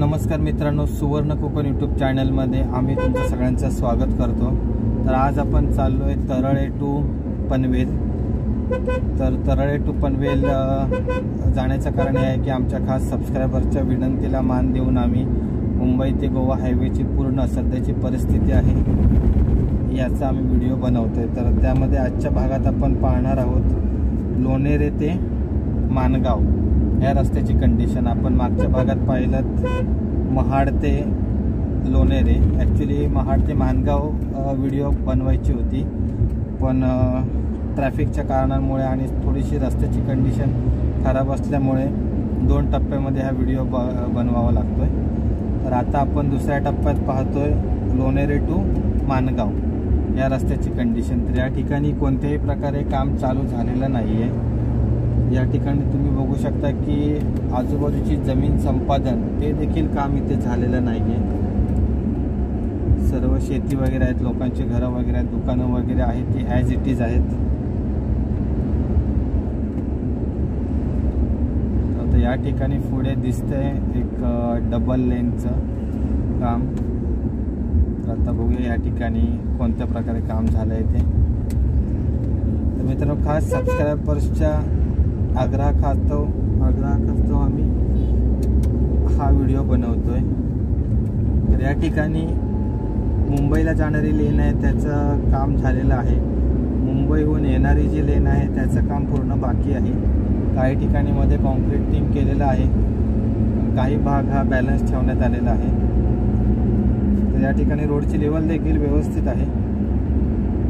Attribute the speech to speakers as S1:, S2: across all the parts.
S1: नमस्कार मित्रांनो, सुवर्ण कोकण यूट्यूब चॅनलमध्ये आम्ही तुमचं सगळ्यांचं स्वागत करतो। तर आज आपण चाललो आहे तरळे टू पनवेल। तर तरळे टू पनवेल जाण्याचं कारण हे आहे की आमच्या खास सबस्क्रायबरच्या विनंतीला मान देऊन आम्ही मुंबई ते गोवा हायवेची पूर्ण सध्याची परिस्थिती आहे याचा आम्ही व्हिडिओ बनवतोय। तर त्यामध्ये आजच्या भागात आपण पाहणार आहोत लोणेरे ते माणगाव या रस्त्याची कंडिशन। आपण मागच्या भागात पाहिलं महाड ते लोणेरे, ॲक्च्युली महाड ते माणगाव व्हिडिओ बनवायची होती, पण ट्रॅफिकच्या कारणांमुळे आणि थोडीशी रस्त्याची कंडिशन खराब असल्यामुळे 2 टप्प्यामध्ये हा व्हिडिओ बनवावा लागतोय। तर आता आपण दुसऱ्या टप्प्यात पाहतोय लोणेरे टू माणगाव या रस्त्याची कंडिशन। तर या ठिकाणी कोणत्याही प्रकारे काम चालू झालेलं नाही आहे। या ठिकाणी तुम्ही बघू शकता की आजूबाजूची जमीन संपादन ते देखील काम इथे झालेलं नाही आहे। सर्व शेती वगैरे आहेत, लोकांची घरं वगैरे आहेत, दुकानं वगैरे आहेत, ती ॲज इट इज आहेत। तर या ठिकाणी पुढे दिसतंय एक डबल लेनचं काम। तर आता बघूया या ठिकाणी कोणत्या प्रकारे काम झालं आहे ते। तर मित्रांनो, खास सबस्क्रायबर्सच्या आग्रहाखास्तव आम्ही हा व्हिडिओ बनवतोय। तर या ठिकाणी मुंबईला जाणारी लेन आहे त्याचं काम झालेलं आहे, मुंबईहून येणारी जी लेन आहे त्याचं काम पूर्ण बाकी आहे। काही ठिकाणी मध्ये कॉन्क्रिटिंग केलेलं आहे, काही भाग हा बॅलन्स ठेवण्यात आलेला आहे। तर या ठिकाणी रोडची लेवल देखील व्यवस्थित आहे,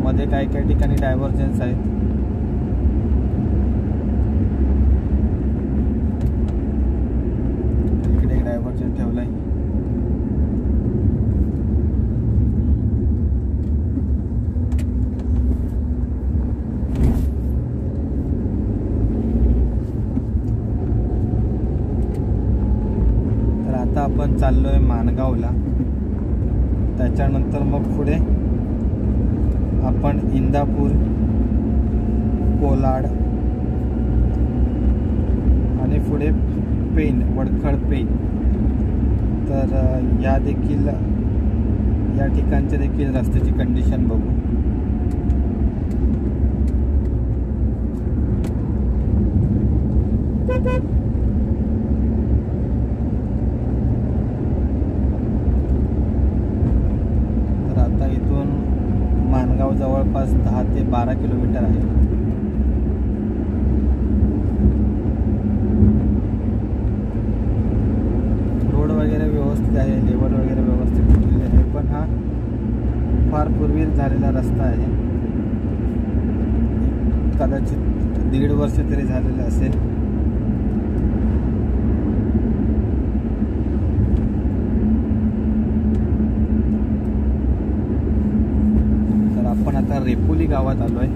S1: मध्ये काही ठिकाणी डायव्हर्जन्स आहेत। डायव्हर्जन ठेवलाय। तर आता आपण चाललोय माणगावला, त्याच्यानंतर मग पुढे आपण इंदापूर, कोलाड आणि पुढे पेन, वडखळ पेन। तर या ठिकाणचे देखील रस्त्याची कंडिशन बघू। तर आता इथून माणगाव जवळपास 10 ते 12 किलोमीटर आहे। वगैरे व्यवस्थित आहे, लेवल वगैरे व्यवस्थित केलेली आहे, पण हा फार पूर्वी झालेला रस्ता आहे, कदाचित 1.5 वर्ष तरी झालेलं असेल। तर आपण आता रेपोली गावात आलोय।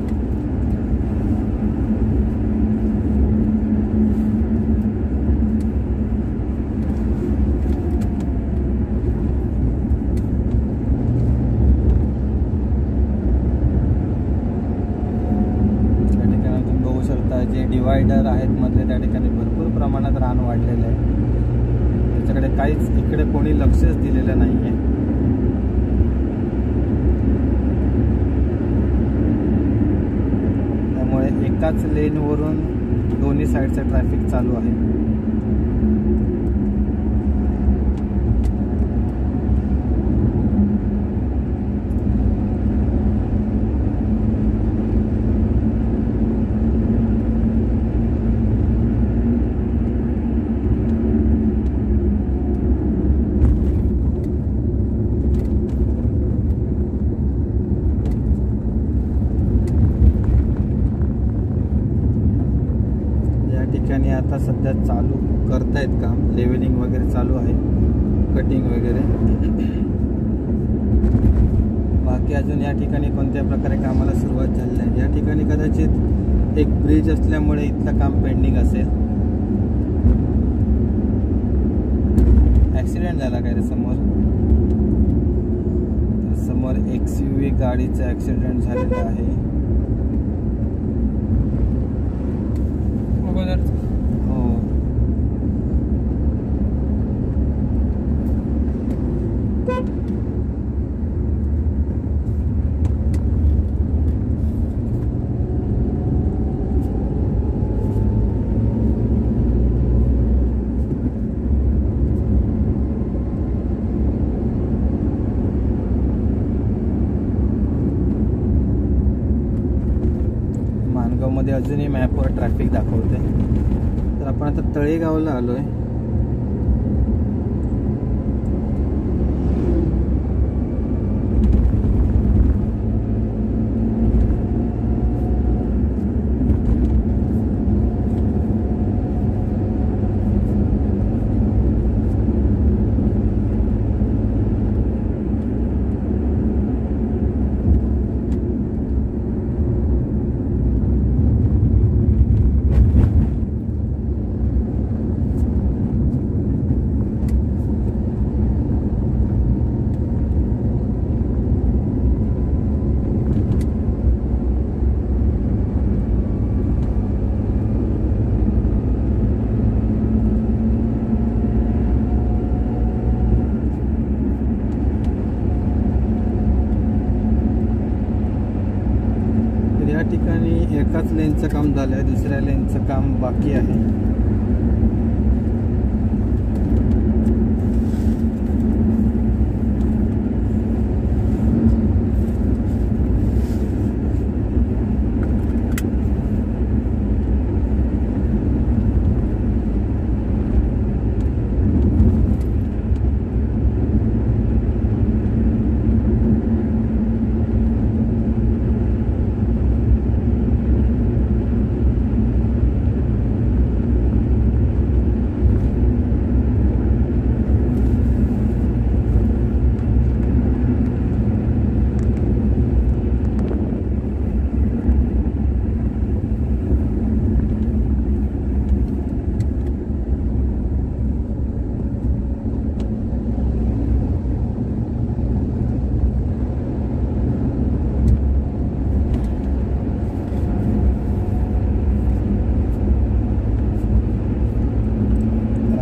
S1: जे डिवायडर आहेत मधले त्या ठिकाणी भरपूर प्रमाणात रान वाढलेलं आहे, त्याच्याकडे काहीच इकडे कोणी लक्षच दिलेलं नाही आहे। त्यामुळे एकाच लेनवरून दोन्ही साईडचं ट्रॅफिक चालू आहे। ठिकाणी आता सध्या चालू करतायत काम, लेवलिंग वगैरे चालू आहे, कटिंग वगैरे। बाकी अजून या ठिकाणी कोणत्या प्रकारे कामाला सुरुवात झाली आहे। या ठिकाणी कदाचित एक ब्रिज असल्यामुळे इथलं काम पेंडिंग असेल। ॲक्सिडेंट झाला काय रे समोर XUV गाडीचा ॲक्सिडेंट झालेला आहे। हो, माणगावमध्ये अजूनही मॅपवर ट्रॅफिक दाखवते. तर आपण आता तळेगावला आलो आहे. या ठिकाणी एकाच लेनचं काम झालं आहे, दुसऱ्या लेनचं काम बाकी आहे.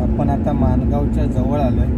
S1: आपण आता माणगावच्या जवळ आलोय.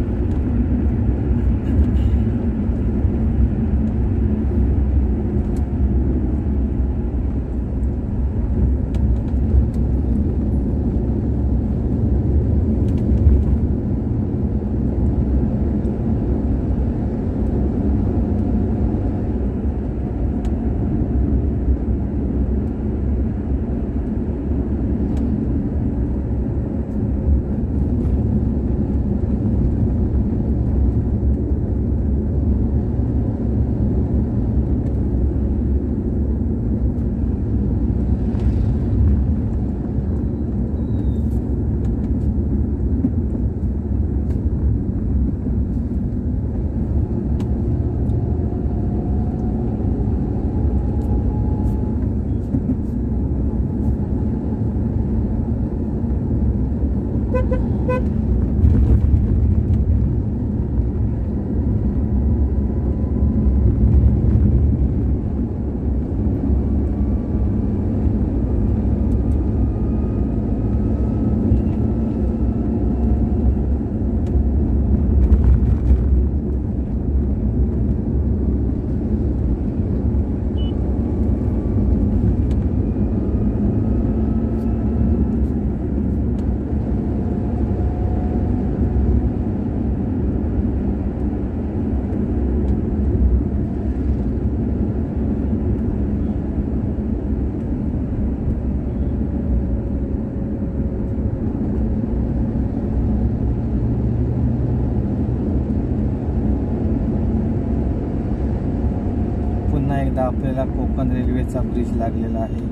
S1: पुन्हा एकदा आपल्याला कोकण रेल्वेचा ब्रिज लागलेला आहे.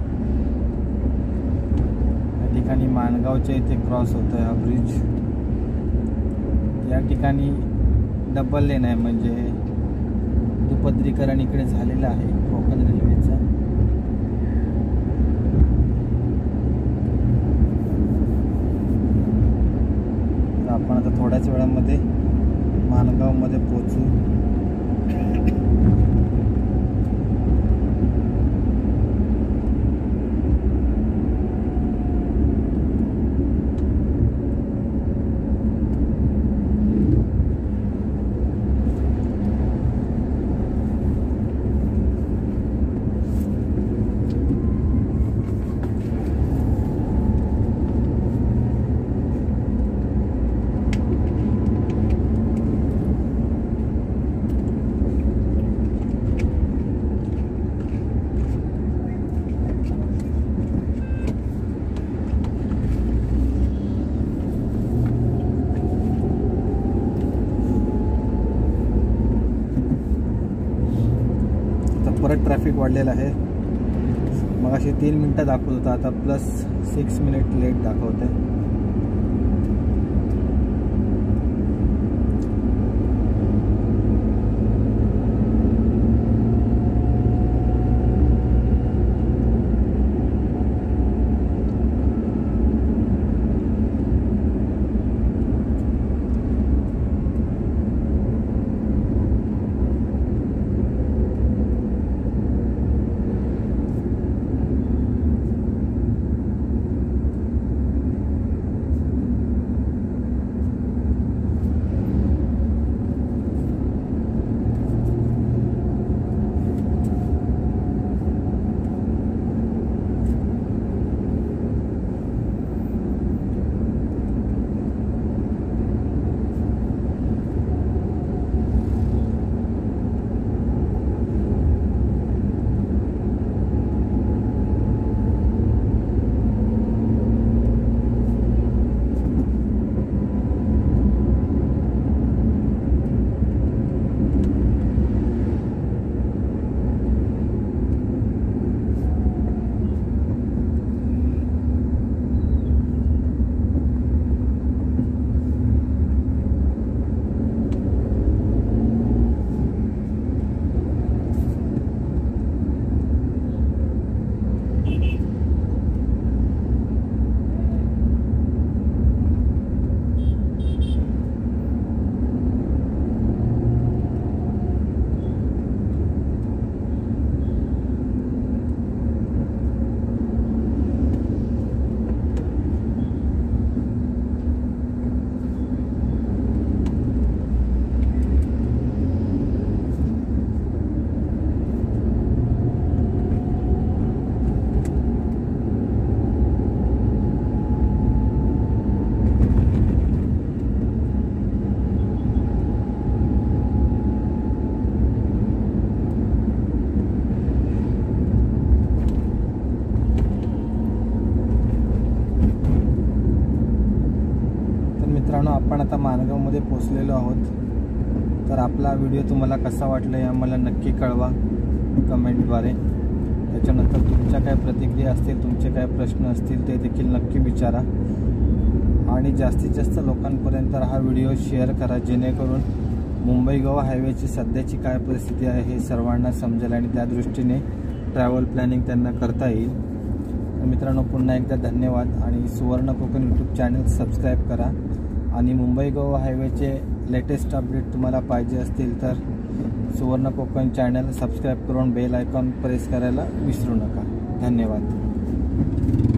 S1: या ठिकाणी माणगावच्या इथे क्रॉस होतोय हा ब्रिज. या ठिकाणी डबल लेन आहे, म्हणजे दुपदरीकरण इकडे झालेलं आहे कोकण रेल्वेचं. आपण आता थोड्याच वेळामध्ये माणगावमध्ये पोहोचू. ट्रॅफिक वाढलेलं आहे. मग अशी 3 मिनटं दाखवत होता, आता +6 मिनिट लेट दाखवते. मित्रांनो, आपण आता माणगावमध्ये पोहोचलेलो आहोत. तर आपला व्हिडिओ तुम्हाला कसा वाटला हे आम्हाला नक्की कळवा कमेंटद्वारे. त्याच्यानंतर तुमच्या काय प्रतिक्रिया असतील, तुमचे काय प्रश्न असतील ते देखील नक्की विचारा आणि जास्तीत जास्त लोकांपर्यंत हा व्हिडिओ शेअर करा, जेणेकरून मुंबई गोवा हायवेची सध्याची काय परिस्थिती आहे हे सर्वांना समजेल आणि त्या दृष्टीने ट्रॅव्हल प्लॅनिंग त्यांना करता येईल. तर मित्रांनो, पुन्हा एकदा धन्यवाद आणि सुवर्ण कोकण यूट्यूब चॅनल सबस्क्राईब करा आणि मुंबई गोवा हायवेचे लेटेस्ट अपडेट तुम्हाला पाहिजे असतील तर सुवर्ण कोकण चॅनल सबस्क्राईब करून बेल आयकॉन प्रेस करायला विसरू नका. धन्यवाद.